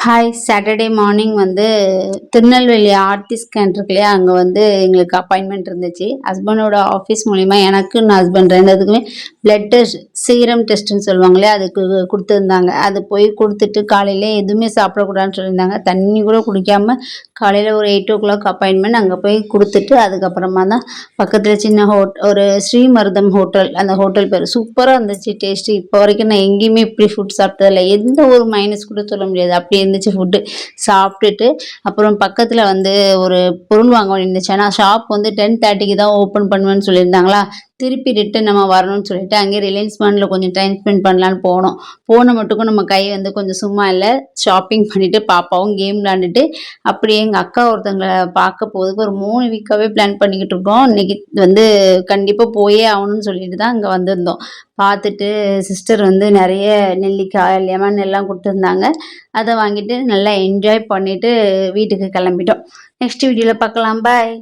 Hi Saturday morning வந்து Tirunelveli Aarthi scan இருக்கு இல்லையா, அங்கே வந்து எங்களுக்கு அப்பாயின்மெண்ட் இருந்துச்சு. ஹஸ்பண்டோட ஆஃபீஸ் மூலிமா எனக்கு நான் ஹஸ்பண்ட் ரெண்டுத்துக்குமே பிளட் டெஸ்ட் சீரம் டெஸ்ட்டுன்னு சொல்லுவாங்க இல்லையா, அதுக்கு கொடுத்துருந்தாங்க. அது போய் கொடுத்துட்டு காலையில் எதுவுமே சாப்பிடக்கூடாதுன்னு சொல்லியிருந்தாங்க. தண்ணி கூட குடிக்காமல் காலையில் ஒரு 8 o'clock அப்பாயின்மெண்ட். அங்கே போய் கொடுத்துட்டு அதுக்கப்புறமா தான் பக்கத்தில் சின்ன ஒரு ஸ்ரீமருதம் ஹோட்டல், அந்த ஹோட்டல் பேர் சூப்பராக இருந்துச்சு டேஸ்ட்டு. இப்போ வரைக்கும் நான் எங்கேயுமே இப்படி ஃபுட் சாப்பிட்டதில்ல. எந்த ஒரு மைனஸ் கூட சொல்ல முடியாது, அப்படி இருந்துச்சு ஃபுட்டு. சாப்பிட்டுட்டு அப்புறம் பக்கத்தில் வந்து ஒரு பொருள் வாங்க வேண்டியிருந்துச்சு. ஆனால் ஷாப் வந்து 10:30க்கு தான் ஓப்பன் பண்ணுவேன்னு சொல்லியிருந்தாங்களா, திருப்பி ரிட்டன் நம்ம வரணும்னு சொல்லிட்டு அங்கேயே ரிலையன்ஸ் மாலில் கொஞ்சம் டைம் ஸ்பெண்ட் பண்ணலான்னு போனோம். போன மட்டுக்கும் நம்ம கை வந்து கொஞ்சம் சும்மா இல்லை. ஷாப்பிங் பண்ணிவிட்டு பாப்பாவும் கேம் விளாண்டுட்டு அப்படியே எங்கள் அக்கா ஒருத்தவங்களை பார்க்க போகிறதுக்கு ஒரு 3 வீக்காகவே பிளான் பண்ணிக்கிட்டு இருக்கோம். இன்னைக்கு வந்து கண்டிப்பாக போயே ஆகணும்னு சொல்லிட்டு தான் இங்கே வந்திருந்தோம். பார்த்துட்டு சிஸ்டர் வந்து நிறைய நெல்லிக்காய் லெமன் எல்லாம் கொடுத்துருந்தாங்க. அதை வாங்கிட்டு நல்லா என்ஜாய் பண்ணிவிட்டு வீட்டுக்கு கிளம்பிட்டோம். நெக்ஸ்ட் வீடியோவில் பார்க்கலாம். பாய்.